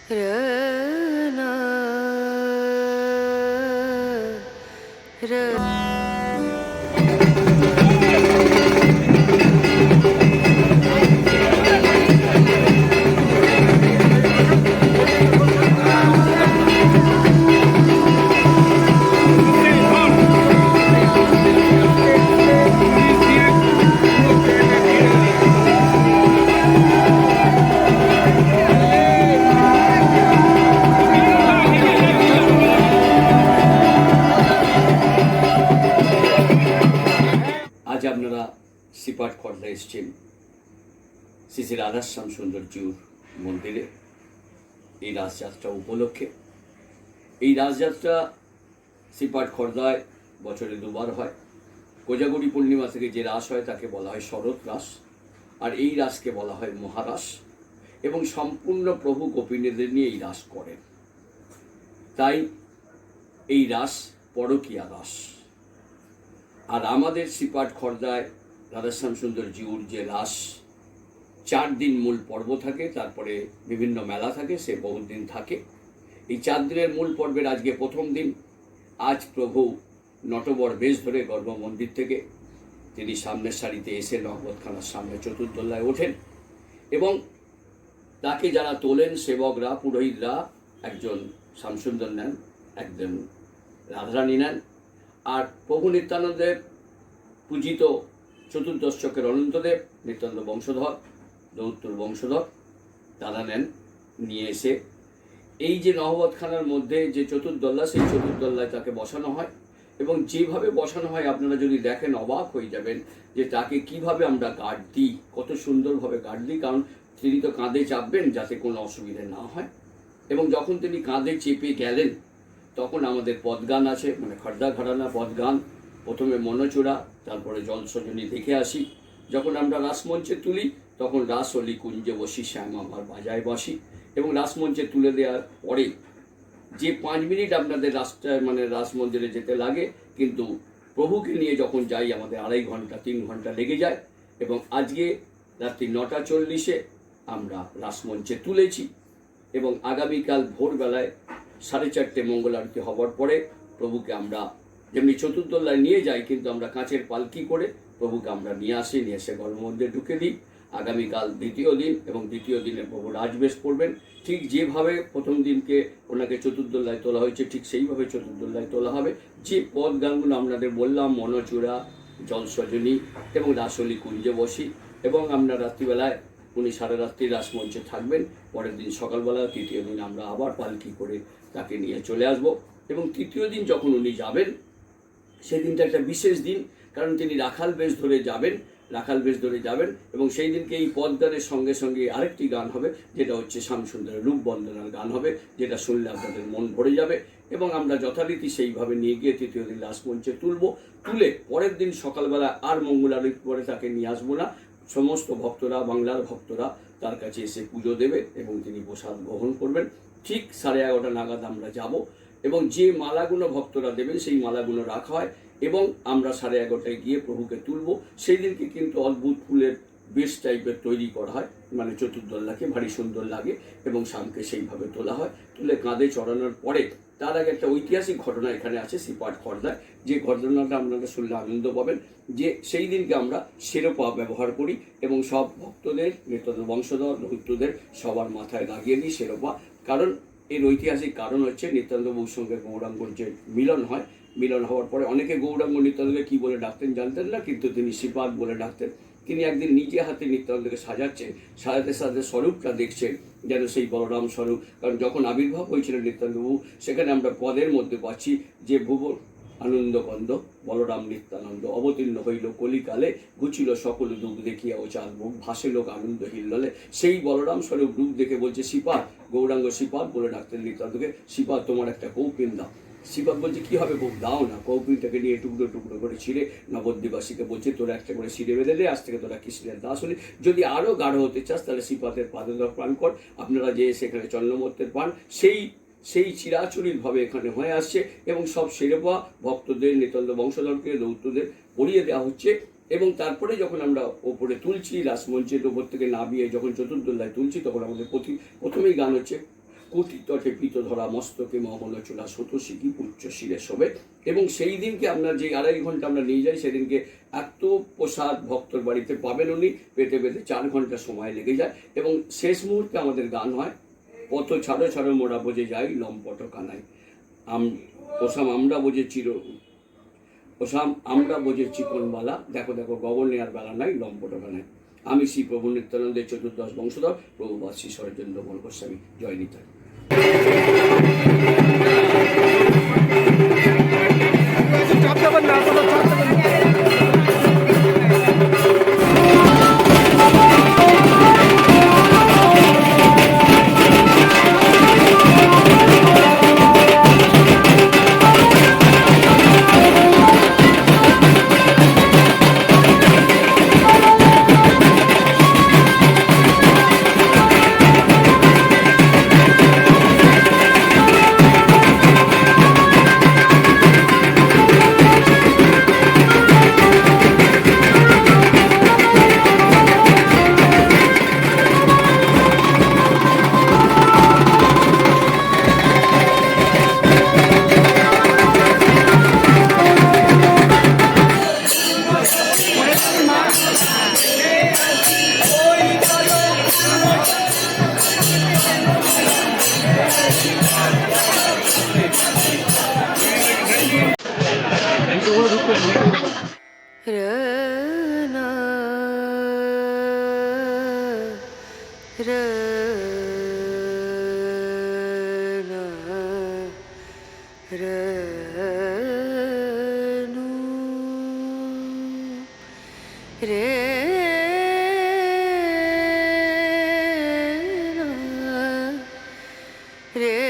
रना र আজ আপনারা সিপাট খর্দা এসছেন শ্রী শ্রী রাধাশ্যাম সুন্দরজিউর মন্দিরে এই রাসযাত্রা উপলক্ষে। এই রাসযাত্রা সিপাট খর্দায় বছরে দুবার হয়। কোজাগরি পূর্ণিমা থেকে যে রাস হয় তাকে বলা হয় শরৎ রাস, আর এই রাসকে বলা হয় মহারাস, এবং সম্পূর্ণ প্রভু গোপীনীদের নিয়ে এই রাস করেন। তাই এই রাস পরকীয়া রাস। আর আমাদের সিপাট খর্দায় রাধাশ্যাম সুন্দরজিউর যে রাস 4 দিন মূল পর্ব থাকে, তারপরে বিভিন্ন মেলা থাকে, সে বহুত দিন থাকে। এই 4 দিনের মূল পর্বের আজকে প্রথম দিন। আজ প্রভু নটবর বেশ ধরে গর্ভ মন্দির থেকে তিনি সামনের সারিতে এসে নহবতখানার সামনে চতুর্দোল্লায় ওঠেন, এবং তাকে যারা তোলেন সেবকরা, পুরোহিতরা একজন শ্যামসুন্দর নেন, একজন রাধারানী নেন, আর প্রভু নিত্যানন্দের পূজিত চতুর্দশ চক্রের অনন্তদেব নিত্যানন্দ বংশধর, দৌত্তর বংশধর, তারা নেন। নিয়ে এসে এই যে নহবতখানার মধ্যে যে চতুর্দোল্লা, সেই চতুর্দোল্লায় তাকে বসানো হয়, এবং যেভাবে বসানো হয় আপনারা যদি দেখেন অবাক হয়ে যাবেন যে তাকে কিভাবে আমরা গার্ড দিই, কত সুন্দরভাবে গার্ড দিই। কারণ তিনি তো কাঁধে চাপবেন যাতে কোনো অসুবিধে না হয়। এবং যখন তিনি কাঁধে চেপে গেলেন তখন আমাদের পদগান আছে, মানে খর্দা ঘরানা পদগান। প্রথমে মনচূড়া, তারপরে জলসজনী দেখে আসি। যখন আমরা রাসমঞ্চে তুলি তখন রাস অলি কুঞ্জে বসি, শ্যাম আমার বাজায় বসি। এবং রাসমঞ্চে তুলে দেওয়ার পরে যে 5 মিনিট আপনাদের রাস্তায় মানে রাসমন্দিরে যেতে লাগে, কিন্তু প্রভুকে নিয়ে যখন যাই আমাদের 2.5 ঘন্টা 3 ঘন্টা লেগে যায়। এবং আজকে রাত্রি 9:40 আমরা রাসমঞ্চে তুলেছি, এবং আগামীকাল ভোরবেলায় 4:30 মঙ্গল আরতি হবার পরে প্রভুকে আমরা যেমনি চতুর্দোল্লায় নিয়ে যাই, কিন্তু আমরা কাঁচের পালকি করে প্রভুকে আমরা নিয়ে এসে গর্ভমন্দিরে ঢুকে দিই। আগামীকাল দ্বিতীয় দিন, এবং দ্বিতীয় দিনে প্রভু রাজবেশ পড়বেন। ঠিক যেভাবে প্রথম দিনকে ওনাকে চতুর্দোল্লায় তোলা হয়েছে, ঠিক সেইভাবে চতুর্দোল্লায় তোলা হবে। যে পদ গানগুলো আপনাদের বললাম, মনচূড়া, জলসজনী এবং রাসলি কুঞ্জে বসি, এবং আমরা রাত্রিবেলায় উনি সারা রাত্রি রাসমঞ্চে থাকবেন। পরের দিন সকালবেলা তৃতীয় দিন আমরা আবার পালকি করে তাকে নিয়ে চলে আসব। এবং তৃতীয় দিন যখন উনি যাবেন, সেদিনটা একটা বিশেষ দিন, কারণ তিনি রাখাল বেশ ধরে যাবেন। এবং সেই দিনকে এই পদগানের সঙ্গে সঙ্গে আরেকটি গান হবে, যেটা হচ্ছে শ্যামসুন্দরের রূপবন্দনার গান হবে, যেটা শুনলে আপনাদের মন ভরে যাবে। এবং আমরা যথারীতি সেইভাবে নিয়ে গিয়ে তৃতীয় দিন রাসমঞ্চে তুলে পরের দিন সকালবেলা আর মঙ্গল আরতি করে তাকে নিয়ে আসবো না। সমস্ত ভক্তরা, বাংলার ভক্তরা তার কাছে এসে পুজো দেবে এবং তিনি প্রসাদ গ্রহণ করবেন। ঠিক 11:30 নাগাদ আমরা যাব, এবং যে মালাগুলো ভক্তরা দেবেন সেই মালাগুলো রাখা হয়, এবং আমরা 11:30 গিয়ে প্রভুকে তুলব। সেই দিনকে কিন্তু অদ্ভুত ফুলের বেশ টাইপের তৈরি করা হয়, মানে চতুর্দোল্লাকে ভারী সুন্দর লাগে, এবং শামকে সেইভাবে তোলা হয়। তুলে কাঁধে চড়ানোর পরে তার আগে একটা ঐতিহাসিক ঘটনা এখানে আছে সিপাট খর্দায়, যে ঘটনাটা আপনারা শুনলে আনন্দ পাবেন। যে সেই দিনকে আমরা শেরপা ব্যবহার করি, এবং সব ভক্তদের, নিত্যানন্দ বংশধর, দৌত্যদের সবার মাথায় লাগিয়ে দিই শেরপা। কারণ এর ঐতিহাসিক কারণ হচ্ছে নিত্যানন্দ বাবুর সঙ্গে গৌরাঙ্গর যে মিলন হয়, মিলন হওয়ার পরে অনেকে গৌরাঙ্গ নিত্যানন্দকে কী বলে ডাকতেন জানতেন না, কিন্তু তিনি শ্রীপাদ বলে ডাকতেন। তিনি একদিন নিজে হাতে নিত্যানন্দকে সাজাচ্ছেন, সাজাতে সাজাতে স্বরূপটা দেখছেন যেন সেই বলরাম স্বরূপ। কারণ যখন আবির্ভাব হয়েছিলেন নিত্যানন্দবাবু, সেখানে আমরা পদের মধ্যে পাচ্ছি যে ভুবন আনন্দকন্দ বলরাম নিত্যানন্দ অবতীর্ণ হইল কলিকালে, ঘুচিল সকল দুঃখ দেখিয়া ও চাল মুখ, ভাসে লোক আনন্দ হিল্ললে। সেই বলরাম স্বরূপ রূপ দেখে বলছে শ্রীপাদ, গৌরাঙ্গ শ্রীপাদ বলে ডাকতেন নিত্যানন্দকে, শ্রীপাদ তোমার একটা কৌপিন দাও। শ্রীপাদ বলছে কী হবে বউ, দাও না। কৌপিনটাকে নিয়ে টুকরো টুকরো করে ছিঁড়ে নবদ্বীপবাসীকে বলছে তোরা একটা করে ছিঁড়ে বেঁধে দে, আজ থেকে তোরা কৃষ্ণের দাস হলি। যদি আরও গাঢ় হতে চাস তাহলে শ্রীপাদের পাদদর পান কর। আপনারা যে সেখানে চন্দ্রমত্তের পান সেই চিরাচরিতভাবে এখানে হয়ে আসছে, এবং সব শেরপা ভক্তদের, নিত্যানন্দ বংশধরকে, দৌত্যদের পরিয়ে দেওয়া হচ্ছে। এবং তারপরে যখন আমরা ওপরে তুলছি, রাসমঞ্চের ওপর থেকে নামিয়ে যখন চতুর্দোল্লায় তুলছি, তখন আমাদের প্রথমেই গান হচ্ছে কোটি তটে পিত ধরা মস্তকে মোহন চূড়া শত শিখি উচ্চ শিরে শোবে। এবং সেই দিনকে আমরা যে 2.5 ঘন্টা আমরা নিয়ে যাই, সেদিনকে এত প্রসাদ ভক্তর বাড়িতে পাবেন উনি, পেতে পেতে 4 ঘন্টা সময় লেগে যায়। এবং শেষ মুহূর্তে আমাদের গান হয়, পথ ছাড়ো ছাড়ো মোরা বোঝে যাই লম্পট কানাই, ওসাম আমরা বোঝে ওসাম আমরা বোঝে চিকনবালা, দেখো দেখো গগন নেওয়ার বেলা নাই লম্পট কানাই। আমি শ্রী প্রভু নিত্যানন্দের 14দশ বংশধর প্রভুপাদ শ্রী শরতেন্দ্র বল গোস্বামী। জয় নিতাই। रे